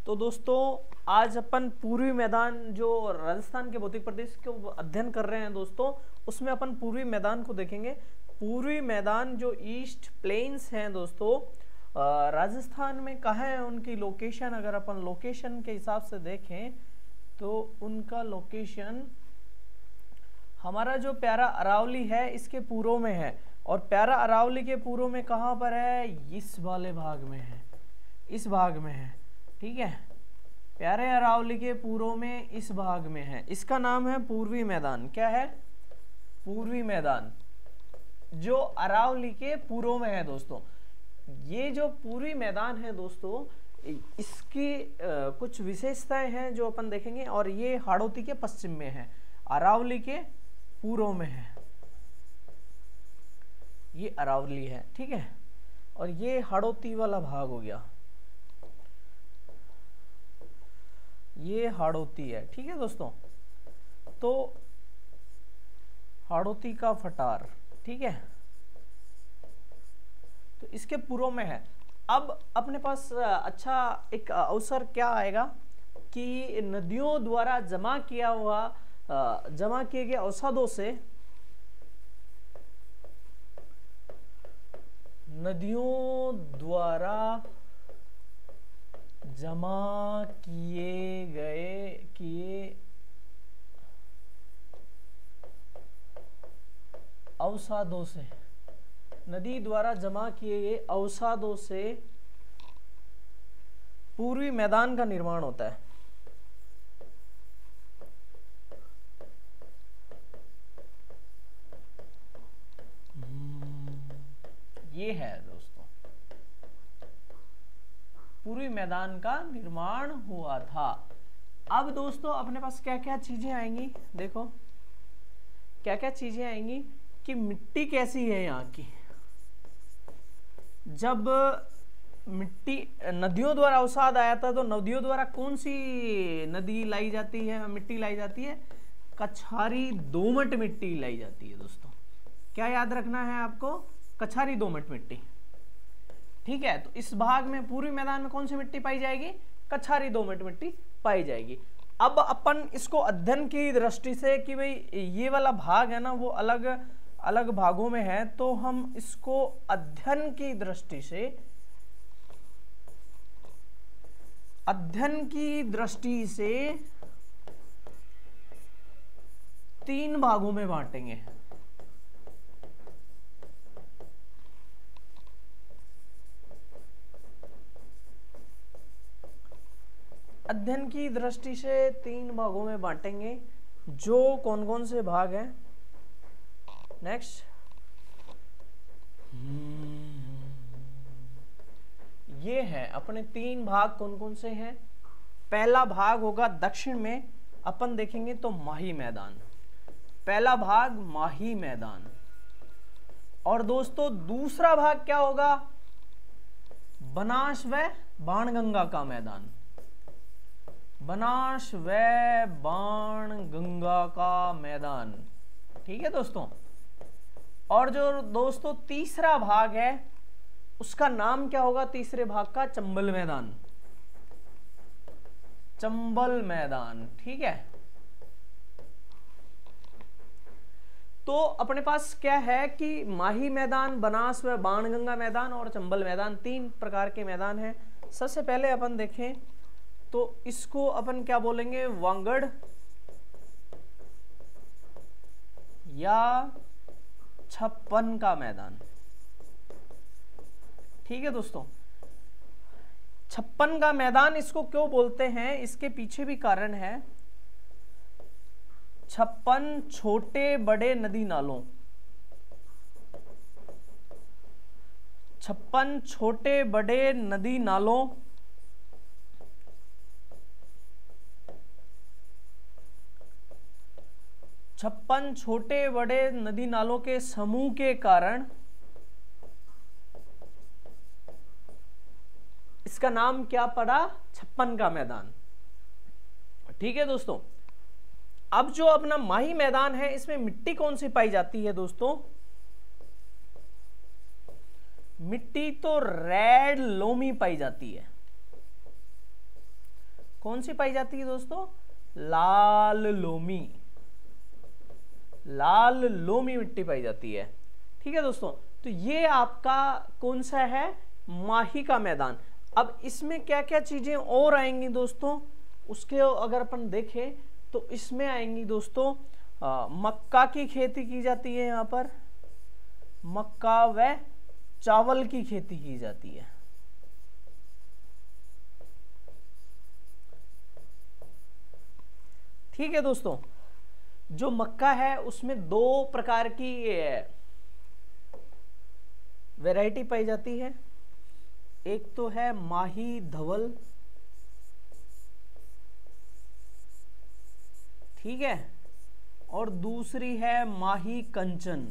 तो दोस्तों आज अपन पूर्वी मैदान जो राजस्थान के भौतिक प्रदेश को अध्ययन कर रहे हैं दोस्तों, उसमें अपन पूर्वी मैदान को देखेंगे। पूर्वी मैदान जो ईस्ट प्लेन्स हैं दोस्तों, राजस्थान में कहाँ है उनकी लोकेशन। अगर अपन लोकेशन के हिसाब से देखें तो उनका लोकेशन हमारा जो प्यारा अरावली है इसके पूर्व में है, और प्यारा अरावली के पूर्व में कहाँ पर है, इस वाले भाग में है, इस भाग में है। ठीक है, प्यारे अरावली के पूर्व में इस भाग में है। इसका नाम है पूर्वी मैदान। क्या है? पूर्वी मैदान, जो अरावली के पूर्व में है दोस्तों। ये जो पूर्वी मैदान है दोस्तों, इसकी कुछ विशेषताएं हैं जो अपन देखेंगे। और ये हाड़ौती के पश्चिम में है, अरावली के पूर्व में है। ये अरावली है, ठीक है, और ये हाड़ौती वाला भाग हो गया, ये हाड़ौती है। ठीक है दोस्तों, तो हाड़ौती का फटार, ठीक है, तो इसके पूर्व में है। अब अपने पास अच्छा एक अवसर क्या आएगा कि नदियों द्वारा जमा किए गए अवसादों से, नदियों द्वारा जमा किए अवसादों से, नदी द्वारा जमा किए गए अवसादों से पूर्वी मैदान का निर्माण होता है। ये है दोस्तों, पूर्वी मैदान का निर्माण हुआ था। अब दोस्तों अपने पास क्या क्या चीजें आएंगी, देखो क्या क्या चीजें आएंगी कि मिट्टी कैसी है यहाँ की। जब मिट्टी नदियों द्वारा अवसाद आया था तो नदियों द्वारा कौन सी नदी लाई जाती है, मिट्टी लाई जाती है, कछारी दोमट मिट्टी लाई जाती है दोस्तों। क्या याद रखना है आपको, कछारी दोमट मिट्टी। ठीक है, तो इस भाग में पूर्वी मैदान में कौन सी मिट्टी पाई जाएगी, कछारी दोमट मिट्टी पाई जाएगी। अब अपन इसको अध्ययन की दृष्टि से कि भाई ये वाला भाग है ना वो अलग अलग भागों में है, तो हम इसको अध्ययन की दृष्टि से तीन भागों में बांटेंगे। अध्ययन की दृष्टि से तीन भागों में बांटेंगे, जो कौन कौन से भाग हैं। नेक्स्ट, ये है अपने तीन भाग कौन कौन से हैं। पहला भाग होगा दक्षिण में, अपन देखेंगे तो माही मैदान, पहला भाग माही मैदान। और दोस्तों दूसरा भाग क्या होगा, बनास व बाणगंगा का मैदान, बनास व बाणगंगा का मैदान। ठीक है दोस्तों, और जो दोस्तों तीसरा भाग है उसका नाम क्या होगा, तीसरे भाग का चंबल मैदान, चंबल मैदान। ठीक है, तो अपने पास क्या है कि माही मैदान, बनास व बाणगंगा मैदान और चंबल मैदान, तीन प्रकार के मैदान हैं। सबसे पहले अपन देखें तो इसको अपन क्या बोलेंगे, वांगड़ या छप्पन का मैदान। ठीक है दोस्तों, छप्पन का मैदान इसको क्यों बोलते हैं, इसके पीछे भी कारण है। 56 छोटे बड़े नदी नालों, 56 छोटे बड़े नदी नालों छप्पन छोटे बड़े नदी नालों के समूह के कारण इसका नाम क्या पड़ा, छप्पन का मैदान। ठीक है दोस्तों, अब जो अपना माही मैदान है इसमें मिट्टी कौन सी पाई जाती है दोस्तों, मिट्टी तो रेड लोमी पाई जाती है। कौन सी पाई जाती है दोस्तों? लाल लोमी, लाल लोमी मिट्टी पाई जाती है। ठीक है दोस्तों, तो ये आपका कौन सा है? माही का मैदान। अब इसमें क्या क्या चीजें और आएंगी दोस्तों, उसके अगर अपन देखें तो इसमें आएंगी दोस्तों मक्का की खेती की जाती है, यहाँ पर मक्का व चावल की खेती की जाती है। ठीक है दोस्तों, जो मक्का है उसमें 2 प्रकार की वैरायटी पाई जाती है। एक तो है माही धवल, ठीक है, और दूसरी है माही कंचन।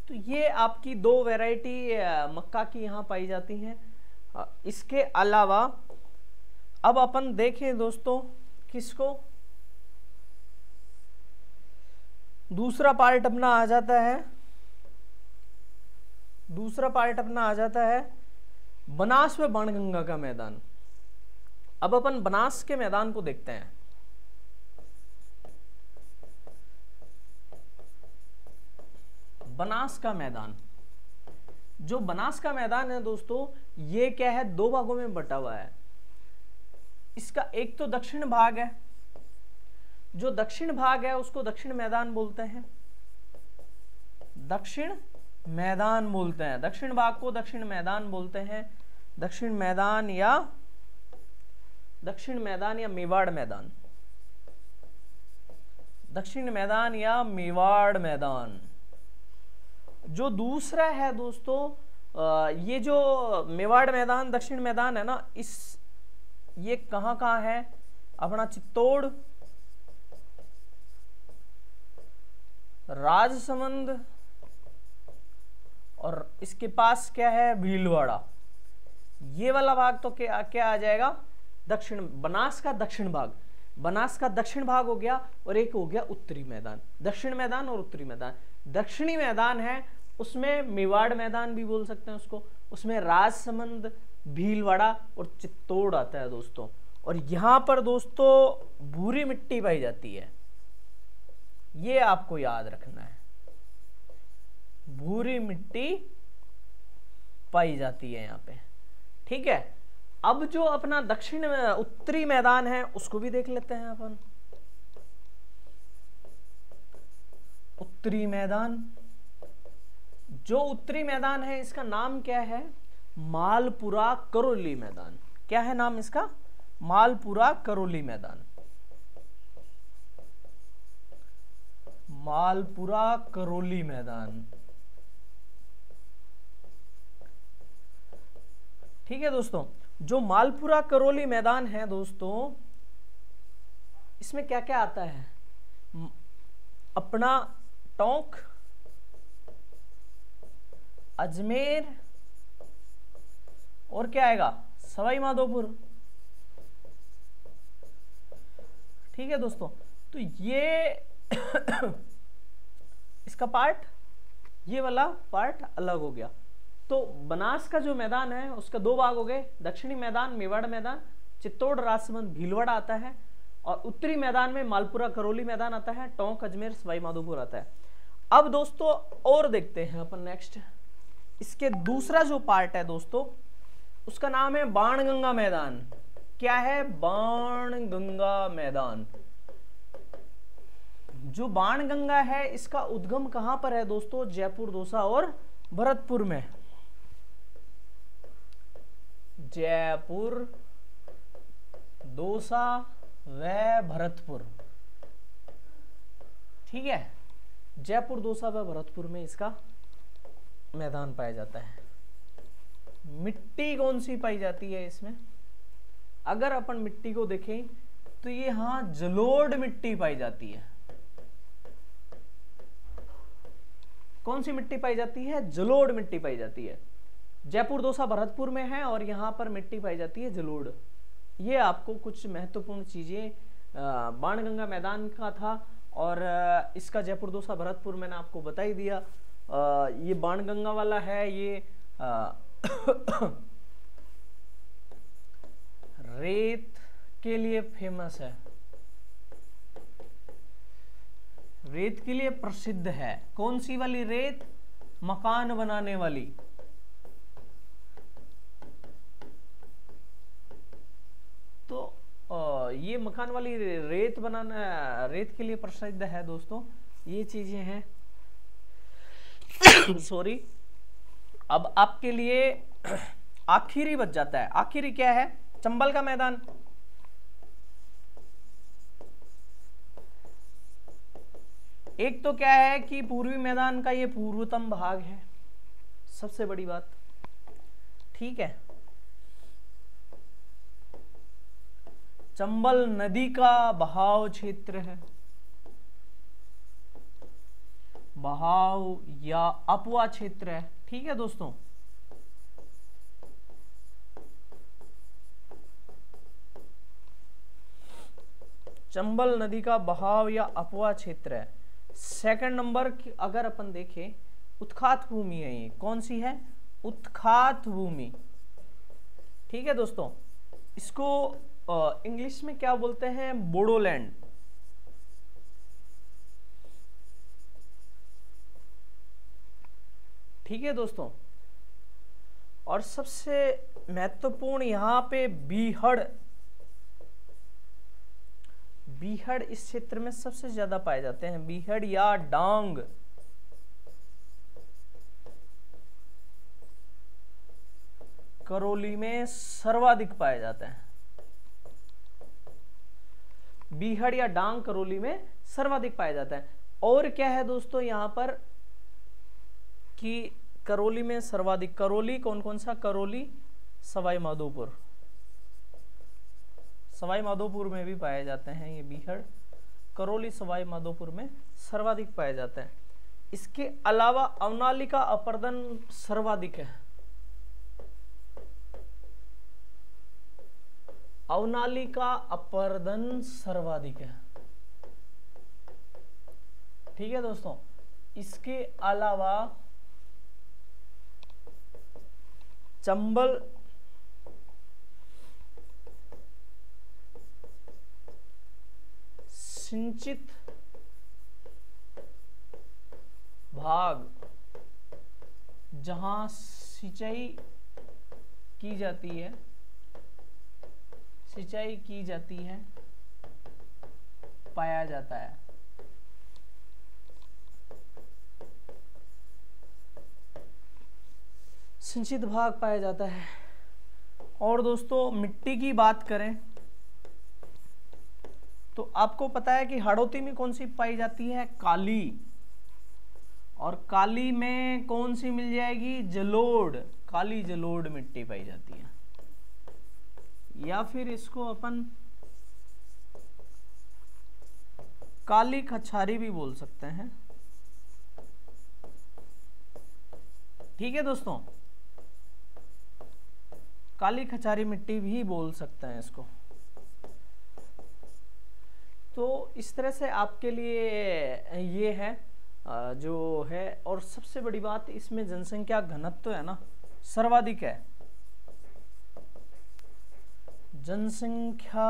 तो ये आपकी 2 वैरायटी मक्का की यहां पाई जाती हैं। इसके अलावा अब अपन देखें दोस्तों किसको, दूसरा पार्ट अपना आ जाता है, दूसरा पार्ट अपना आ जाता है बनास व बाणगंगा का मैदान। अब अपन बनास के मैदान को देखते हैं। बनास का मैदान, जो बनास का मैदान है दोस्तों, ये क्या है? 2 भागों में बटा हुआ है। इसका एक तो दक्षिण भाग है, जो दक्षिण भाग है उसको दक्षिण मैदान बोलते हैं, दक्षिण मैदान बोलते हैं। दक्षिण भाग को दक्षिण मैदान बोलते हैं, दक्षिण मैदान या मेवाड़ मैदान, दक्षिण मैदान या मेवाड़ मैदान। जो दूसरा है दोस्तों ये जो मेवाड़ मैदान, दक्षिण मैदान है ना, ये कहां है? अपना चित्तौड़, राजसमंद, और इसके पास क्या है? भीलवाड़ा। ये वाला भाग तो क्या आ जाएगा? दक्षिण, बनास का दक्षिण भाग। बनास का दक्षिण भाग हो गया, और एक हो गया उत्तरी मैदान। दक्षिण मैदान और उत्तरी मैदान। दक्षिणी मैदान है उसमें मेवाड़ मैदान भी बोल सकते हैं उसको, उसमें राजसमंद, भीलवाड़ा और चित्तौड़ आता है दोस्तों। और यहां पर दोस्तों भूरी मिट्टी पाई जाती है, ये आपको याद रखना है, भूरी मिट्टी पाई जाती है यहां पे। ठीक है, अब जो अपना दक्षिण उत्तरी मैदान है उसको भी देख लेते हैं अपन। उत्तरी मैदान, जो उत्तरी मैदान है इसका नाम क्या है? मालपुरा करौली मैदान। क्या है नाम इसका? मालपुरा करौली मैदान, मालपुरा करौली मैदान। ठीक है दोस्तों, जो मालपुरा करौली मैदान है दोस्तों, इसमें क्या क्या आता है? अपना टोंक, अजमेर, और क्या आएगा? सवाई माधोपुर। ठीक है दोस्तों, तो ये इसका पार्ट, ये वाला पार्ट अलग हो गया। तो बनास का जो मैदान है उसका 2 भाग हो गए, दक्षिणी मैदान मेवाड़ मैदान, चित्तौड़, राजसमंद, भीलवाड़ा आता है, और उत्तरी मैदान में मालपुरा करौली मैदान आता है, टोंक, अजमेर, सवाई माधोपुर आता है। अब दोस्तों और देखते हैं अपन नेक्स्ट, इसके दूसरा जो पार्ट है दोस्तों उसका नाम है बाणगंगा मैदान। क्या है? बाणगंगा मैदान। जो बाणगंगा है इसका उद्गम कहां पर है दोस्तों? जयपुर, दौसा और भरतपुर में। जयपुर, दौसा व भरतपुर। ठीक है, जयपुर, दौसा व भरतपुर में इसका मैदान पाया जाता है। मिट्टी कौन सी पाई जाती है इसमें? अगर अपन मिट्टी को देखें तो ये यहां जलोढ़ मिट्टी पाई जाती है। कौन सी मिट्टी पाई जाती है? जलोढ़ मिट्टी पाई जाती है। जयपुर, दौसा, भरतपुर में है, और यहां पर मिट्टी पाई जाती है जलोढ़। ये आपको कुछ महत्वपूर्ण चीजें बाणगंगा मैदान का था, और इसका जयपुर, दौसा, भरतपुर मैंने आपको बता ही दिया। ये बाणगंगा वाला है, ये रेत के लिए फेमस है, रेत के लिए प्रसिद्ध है। कौन सी वाली रेत? मकान बनाने वाली। तो ये मकान वाली रेत बनाना, रेत के लिए प्रसिद्ध है दोस्तों। ये चीजें हैं। सॉरी। अब आपके लिए आखिरी बच जाता है। आखिरी क्या है? चंबल का मैदान। एक तो क्या है कि पूर्वी मैदान का ये पूर्वतम भाग है, सबसे बड़ी बात। ठीक है। चंबल नदी का बहाव क्षेत्र है, बहाव या अपवा क्षेत्र है। ठीक है दोस्तों। चंबल नदी का बहाव या अपवा क्षेत्र है। सेकंड नंबर की अगर अपन देखें, उत्खात भूमि है। ये कौन सी है? उत्खात भूमि। ठीक है दोस्तों। इसको इंग्लिश में क्या बोलते हैं? बोडोलैंड। ठीक है दोस्तों। और सबसे महत्वपूर्ण यहां पे बीहड़, बीहड़ इस क्षेत्र में सबसे ज्यादा पाए जाते हैं। बीहड़ या डांग। करौली में सर्वाधिक पाए जाते हैं। बीहड़ या डांग करौली में सर्वाधिक पाया जाता है। और क्या है दोस्तों यहां पर कि करौली में सर्वाधिक, करौली कौन कौन सा? करौली, सवाई माधोपुर। सवाई माधोपुर में भी पाए जाते हैं ये बीहड़। करौली, सवाई माधोपुर में सर्वाधिक पाए जाते हैं। इसके अलावा अवनाली का अपर्दन सर्वाधिक है। अवनाली का अपर्दन सर्वाधिक है। ठीक है दोस्तों। इसके अलावा चंबल सिंचित भाग, जहां सिंचाई की जाती है, सिंचाई की जाती है, पाया जाता है। सिंचित भाग पाया जाता है। और दोस्तों मिट्टी की बात करें तो आपको पता है कि हाड़ौती में कौन सी पाई जाती है? काली। और काली में कौन सी मिल जाएगी? जलोढ़। काली जलोढ़ मिट्टी पाई जाती है। या फिर इसको अपन काली खछारी भी बोल सकते हैं। ठीक है दोस्तों। काली खचारी मिट्टी भी बोल सकते हैं इसको। तो इस तरह से आपके लिए ये है जो है। और सबसे बड़ी बात, इसमें जनसंख्या घनत्व है ना, सर्वाधिक है। जनसंख्या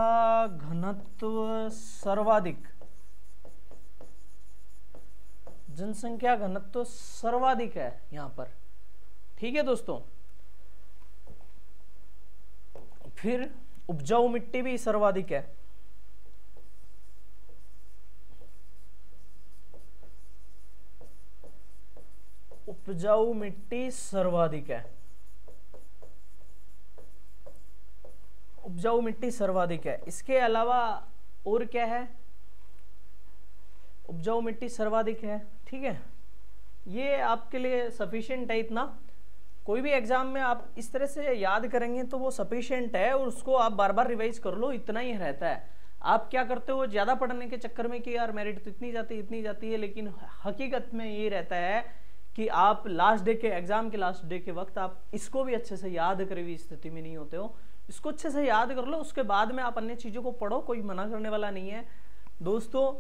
घनत्व सर्वाधिक, जनसंख्या घनत्व सर्वाधिक है यहां पर। ठीक है दोस्तों। फिर उपजाऊ मिट्टी भी सर्वाधिक है। उपजाऊ मिट्टी सर्वाधिक है। उपजाऊ मिट्टी सर्वाधिक है। इसके अलावा और क्या है? उपजाऊ मिट्टी सर्वाधिक है। ठीक है। ये आपके लिए सफिशिएंट है इतना। कोई भी एग्जाम में आप इस तरह से याद करेंगे तो वो सफिशिएंट है, और उसको आप बार बार रिवाइज कर लो, इतना ही रहता है। आप क्या करते हो ज्यादा पढ़ने के चक्कर में कि यार मेरिट तो इतनी जाती है, लेकिन हकीकत में ये रहता है कि आप लास्ट डे के, एग्जाम के लास्ट डे के वक्त आप इसको भी अच्छे से याद करे हुई स्थिति में नहीं होते हो। इसको अच्छे से याद कर लो, उसके बाद में आप अन्य चीजों को पढ़ो, कोई मना करने वाला नहीं है दोस्तों।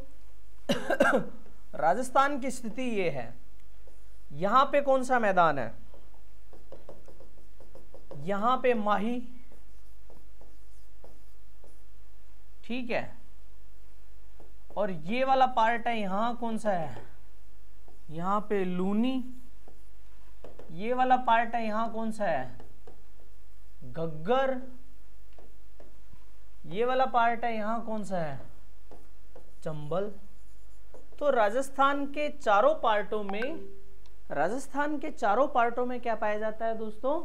राजस्थान की स्थिति ये है। यहां पे कौन सा मैदान है? यहां पे माही, ठीक है। और ये वाला पार्ट है यहां कौन सा है, यहां पे लूनी। ये वाला पार्ट है यहां कौन सा है, घग्गर। ये वाला पार्ट है यहां कौन सा है, चंबल। तो राजस्थान के चारों पार्टों में क्या पाया जाता है दोस्तों,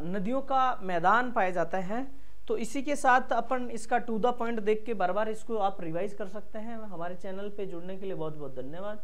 नदियों का मैदान पाया जाता है। तो इसी के साथ अपन इसका टू द पॉइंट देख के बार बार इसको आप रिवाइज कर सकते हैं। हमारे चैनल पे जुड़ने के लिए बहुत बहुत धन्यवाद।